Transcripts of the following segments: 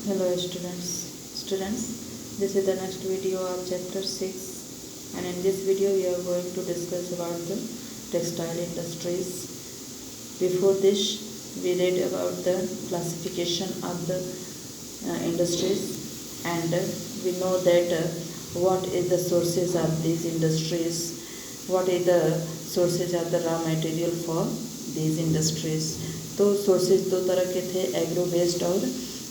Hello students, this is the next video of chapter 6, and in this video we are going to discuss about the textile industries. Before this we read about the classification of the industries, and we know that what is the sources of these industries, what is the sources of the raw material for these industries. तो sources दो तरह के थे, agro based और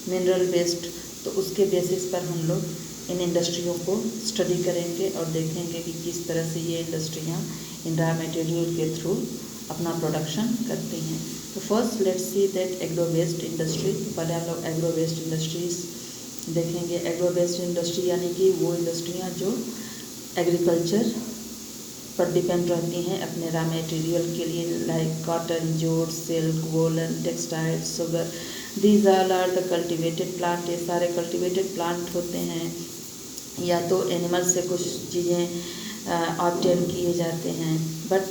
mineral based. तो उसके basis पर हम लोग इन इंडस्ट्रियों को स्टडी करेंगे और देखेंगे कि किस तरह से ये इंडस्ट्रियाँ इन रॉ मटेरियल के थ्रू अपना प्रोडक्शन करती हैं। तो first let's see that agro based industry. पहले हम लोग एग्रो बेस्ड इंडस्ट्रीज देखेंगे। एग्रो बेस्ड इंडस्ट्री यानी कि वो इंडस्ट्रियाँ जो एग्रीकल्चर पर डिपेंड रहती हैं अपने रॉ मटेरियल के लिए, like cotton, jute, silk, woollen, textiles, sugar. These all are the cultivated plant. ये सारे कल्टिवेटेड प्लांट होते हैं, या तो एनिमल से कुछ चीज़ें ऑब्टेन किए जाते हैं, but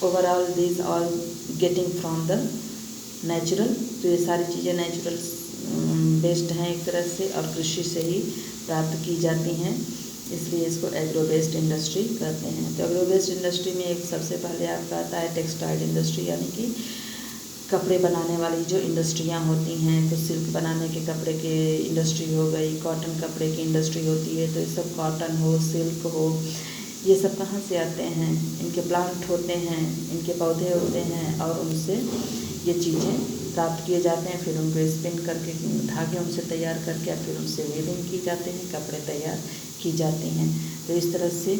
overall these all getting from the natural. तो ये सारी चीज़ें नेचुरल बेस्ड हैं एक तरह से, और कृषि से ही प्राप्त की जाती हैं, इसलिए इसको एग्रो बेस्ड इंडस्ट्री कहते हैं। तो एग्रो बेस्ड इंडस्ट्री में एक सबसे पहले आपका आता है टेक्सटाइल इंडस्ट्री, यानी कि कपड़े बनाने वाली जो इंडस्ट्रियां होती हैं। तो सिल्क बनाने के कपड़े की इंडस्ट्री हो गई, कॉटन कपड़े की इंडस्ट्री होती है। तो ये सब कॉटन हो, सिल्क हो, ये सब कहाँ से आते हैं? इनके प्लांट होते हैं, इनके पौधे होते हैं, और उनसे ये चीज़ें प्राप्त किए जाते हैं। फिर उनको स्पिन करके धागे उनसे तैयार करके फिर उनसे वीविंग की जाते हैं, कपड़े तैयार की जाती हैं। तो इस तरह से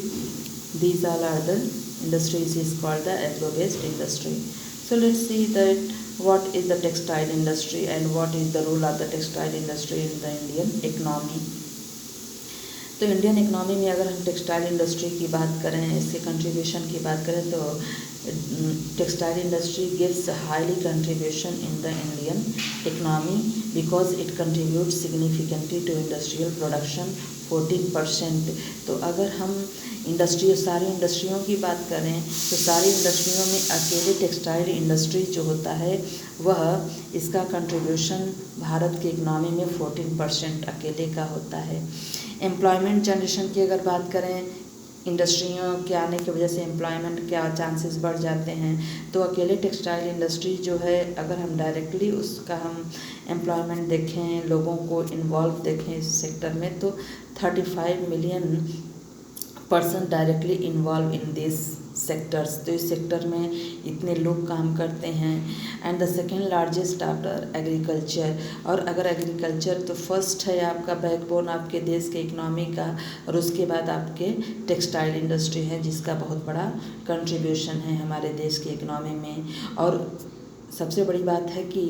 these all are the industries is called the agro based industry. So let's see that what is the textile industry and what is the role of the textile industry in the Indian economy। तो Indian economy में अगर हम textile industry की बात करें, इसके contribution की बात करें, तो textile industry gives highly contribution in the Indian economy because it contribute significantly to industrial production 14%। तो अगर हम सारी इंडस्ट्रियों की बात करें, तो सारी इंडस्ट्रियों में अकेले टेक्सटाइल इंडस्ट्री जो होता है वह इसका कंट्रीब्यूशन भारत के इकनॉमी में 14% अकेले का होता है। एम्प्लॉयमेंट जनरेशन की अगर बात करें, इंडस्ट्रियों के आने की वजह से एम्प्लॉयमेंट के चांसेस बढ़ जाते हैं। तो अकेले टेक्सटाइल इंडस्ट्री जो है, अगर हम डायरेक्टली उसका हम एम्प्लॉयमेंट देखें, लोगों को इन्वॉल्व देखें इस सेक्टर में, तो 35 million person directly involve in this sectors. तो इस सेक्टर में इतने लोग काम करते हैं। And the second largest after agriculture. और अगर एग्रीकल्चर, तो फर्स्ट है आपका बैकबोन आपके देश के इकनॉमी का, और उसके बाद आपके टेक्सटाइल इंडस्ट्री है जिसका बहुत बड़ा कंट्रीब्यूशन है हमारे देश के इकनॉमी में। और सबसे बड़ी बात है कि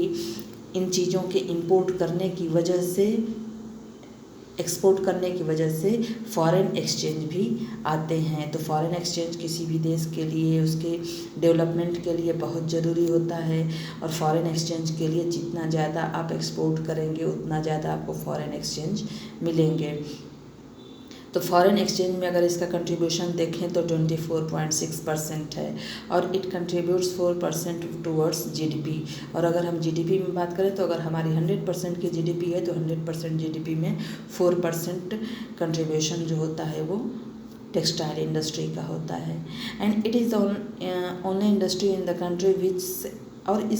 इन चीज़ों के इंपोर्ट करने की वजह से, एक्सपोर्ट करने की वजह से फॉरेन एक्सचेंज भी आते हैं। तो फॉरेन एक्सचेंज किसी भी देश के लिए, उसके डेवलपमेंट के लिए बहुत ज़रूरी होता है। और फॉरेन एक्सचेंज के लिए जितना ज़्यादा आप एक्सपोर्ट करेंगे उतना ज़्यादा आपको फॉरेन एक्सचेंज मिलेंगे। तो फॉरेन एक्सचेंज में अगर इसका कंट्रीब्यूशन देखें तो 24.6% है, और इट कंट्रीब्यूट्स 4% टूवर्ड्स जीडीपी। और अगर हम जीडीपी में बात करें, तो अगर हमारी 100% की जीडीपी है, तो 100% जीडीपी में 4% कंट्रीब्यूशन जो होता है वो टेक्सटाइल इंडस्ट्री का होता है। And it is only industry in the country which, और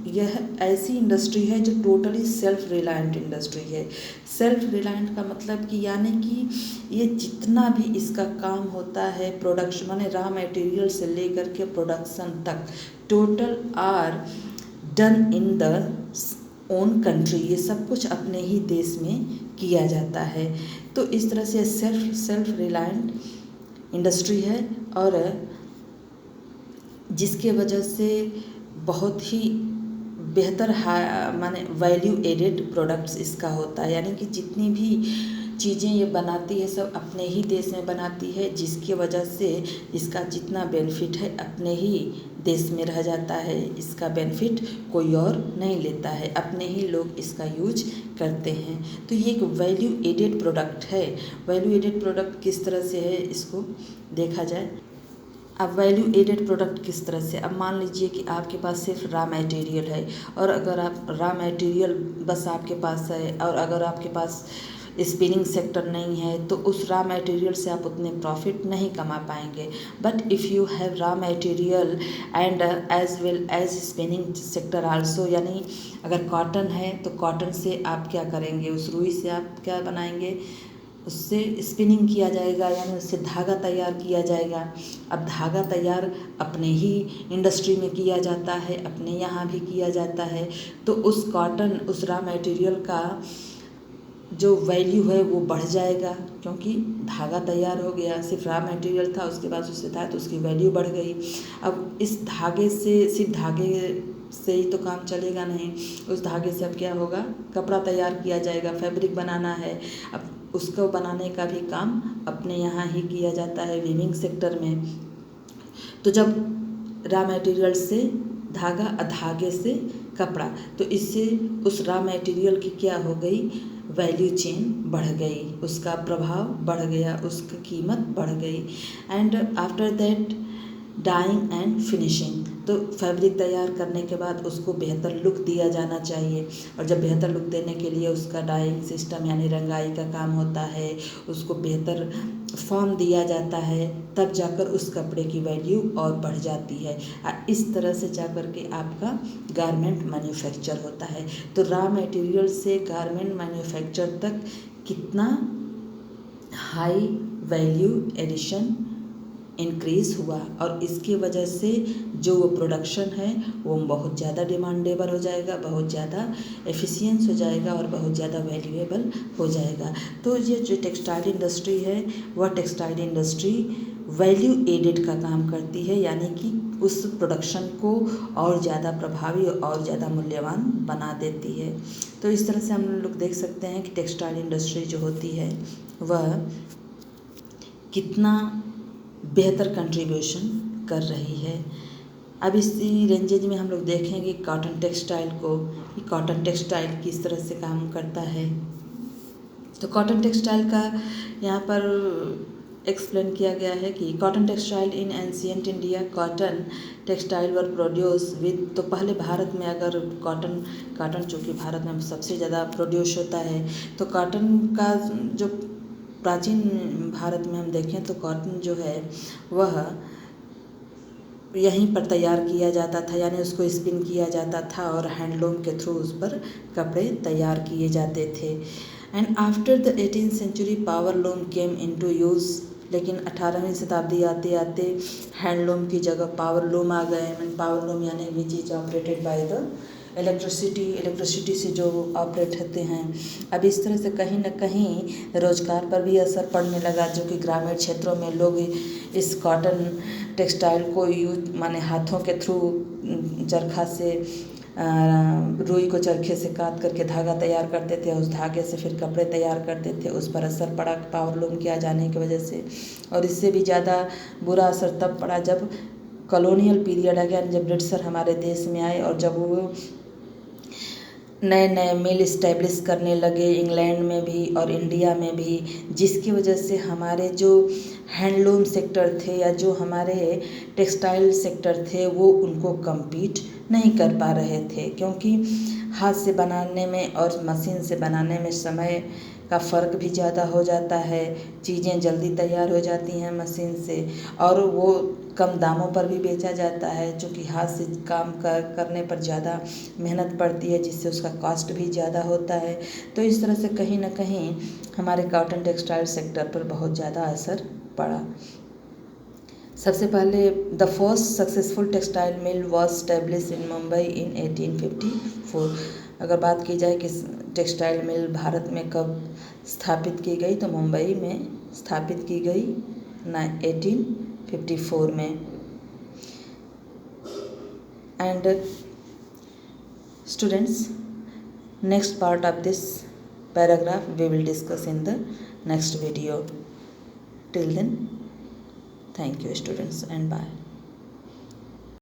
यह ऐसी इंडस्ट्री है जो टोटली सेल्फ रिलायंट इंडस्ट्री है। सेल्फ रिलायंट का मतलब कि यानी कि ये जितना भी इसका काम होता है, प्रोडक्शन माने रॉ मटेरियल से लेकर के प्रोडक्शन तक, total are done in the own country. ये सब कुछ अपने ही देश में किया जाता है। तो इस तरह से सेल्फ रिलायंट इंडस्ट्री है, और जिसके वजह से बहुत ही बेहतर माने वैल्यू एडेड प्रोडक्ट्स इसका होता है। यानी कि जितनी भी चीज़ें ये बनाती है सब अपने ही देश में बनाती है, जिसकी वजह से इसका जितना बेनिफिट है अपने ही देश में रह जाता है। इसका बेनिफिट कोई और नहीं लेता है, अपने ही लोग इसका यूज करते हैं। तो ये एक वैल्यू एडेड प्रोडक्ट है। वैल्यू एडेड प्रोडक्ट किस तरह से है, इसको देखा जाए अब वैल्यू एडेड प्रोडक्ट किस तरह से, अब मान लीजिए कि आपके पास सिर्फ रॉ मटेरियल है, और अगर आप रॉ मटेरियल बस आपके पास है, और अगर आपके पास स्पिनिंग सेक्टर नहीं है, तो उस रॉ मटेरियल से आप उतने प्रॉफिट नहीं कमा पाएंगे। But if you have raw material and as well as spinning sector also, यानी अगर कॉटन है तो कॉटन से आप क्या करेंगे, उस रुई से आप क्या बनाएंगे, उससे स्पिनिंग किया जाएगा, यानी उससे धागा तैयार किया जाएगा। अब धागा तैयार अपने ही इंडस्ट्री में किया जाता है, अपने यहाँ भी किया जाता है, तो उस कॉटन, उस रॉ मटेरियल का जो वैल्यू है वो बढ़ जाएगा, क्योंकि धागा तैयार हो गया, सिर्फ रॉ मटेरियल था, उसके बाद उससे था तो उसकी वैल्यू बढ़ गई। अब इस धागे से, सिर्फ धागे से ही तो काम चलेगा नहीं, उस धागे से अब क्या होगा, कपड़ा तैयार किया जाएगा, फैब्रिक बनाना है। अब उसको बनाने का भी काम अपने यहाँ ही किया जाता है वीविंग सेक्टर में। तो जब रॉ मटेरियल से धागा, धागे से कपड़ा, तो इससे उस रॉ मटेरियल की क्या हो गई, वैल्यू चेन बढ़ गई, उसका प्रभाव बढ़ गया, उसकी कीमत बढ़ गई। And after that dyeing and finishing, तो फैब्रिक तैयार करने के बाद उसको बेहतर लुक दिया जाना चाहिए, और जब बेहतर लुक देने के लिए उसका डाइंग सिस्टम यानी रंगाई का काम होता है, उसको बेहतर फॉर्म दिया जाता है, तब जाकर उस कपड़े की वैल्यू और बढ़ जाती है। इस तरह से जाकर के आपका गारमेंट मैन्युफैक्चर होता है। तो रॉ मटेरियल से गारमेंट मैन्युफैक्चर तक कितना हाई वैल्यू एडिशन इंक्रीज़ हुआ, और इसकी वजह से जो वो प्रोडक्शन है वो बहुत ज़्यादा डिमांडेबल हो जाएगा, बहुत ज़्यादा एफिशिएंस हो जाएगा, और बहुत ज़्यादा वैल्यूएबल हो जाएगा। तो ये जो टेक्सटाइल इंडस्ट्री है, वह टेक्सटाइल इंडस्ट्री वैल्यू एडेड का काम करती है, यानी कि उस प्रोडक्शन को और ज़्यादा प्रभावी और ज़्यादा मूल्यवान बना देती है। तो इस तरह से हम लोग देख सकते हैं कि टेक्सटाइल इंडस्ट्री जो होती है वह कितना बेहतर कंट्रीब्यूशन कर रही है। अब इसी रेंजेज में हम लोग देखेंगे कॉटन टेक्सटाइल को, कि कॉटन टेक्सटाइल किस तरह से काम करता है। तो कॉटन टेक्सटाइल का यहाँ पर एक्सप्लेन किया गया है कि cotton textile in ancient India, cotton textile were produce with, तो पहले भारत में अगर कॉटन चूँकि भारत में सबसे ज़्यादा प्रोड्यूस होता है, तो कॉटन का जो प्राचीन भारत में हम देखें तो कॉटन जो है वह यहीं पर तैयार किया जाता था, यानी उसको स्पिन किया जाता था और हैंडलूम के थ्रू उस पर कपड़े तैयार किए जाते थे। And after the 18th century power loom came into use, लेकिन 18वीं शताब्दी आते आते हैंडलूम की जगह पावर लूम आ गए। पावर लूम यानी which is operated by the electricity से जो ऑपरेट होते हैं। अब इस तरह से कहीं न कहीं रोजगार पर भी असर पड़ने लगा, जो कि ग्रामीण क्षेत्रों में लोग इस कॉटन टेक्सटाइल को यूज माने हाथों के थ्रू चरखा से रुई को चरखे से काट करके धागा तैयार करते थे, उस धागे से फिर कपड़े तैयार करते थे। उस पर असर पड़ा पावर लूम के आ जाने की वजह से, और इससे भी ज़्यादा बुरा असर तब पड़ा जब कॉलोनियल पीरियड आ गया, जब ब्रिटिशर हमारे देश में आए और जब वो नए नए मिल इस्टेब्लिश करने लगे इंग्लैंड में भी और इंडिया में भी, जिसकी वजह से हमारे जो हैंडलूम सेक्टर थे या जो हमारे टेक्सटाइल सेक्टर थे वो उनको कम्पीट नहीं कर पा रहे थे, क्योंकि हाथ से बनाने में और मशीन से बनाने में समय का फ़र्क भी ज़्यादा हो जाता है। चीज़ें जल्दी तैयार हो जाती हैं मशीन से, और वो कम दामों पर भी बेचा जाता है, चूँकि हाथ से काम करने पर ज़्यादा मेहनत पड़ती है, जिससे उसका कॉस्ट भी ज़्यादा होता है। तो इस तरह से कहीं ना कहीं हमारे कॉटन टेक्सटाइल सेक्टर पर बहुत ज़्यादा असर पड़ा। सबसे पहले the first successful textile mill was established in Mumbai in 1854। अगर बात की जाए कि टेक्सटाइल मिल भारत में कब स्थापित की गई, तो मुंबई में स्थापित की गई 1854 में। And students, next part of this paragraph we will discuss in the next video. Till then, thank you students and bye.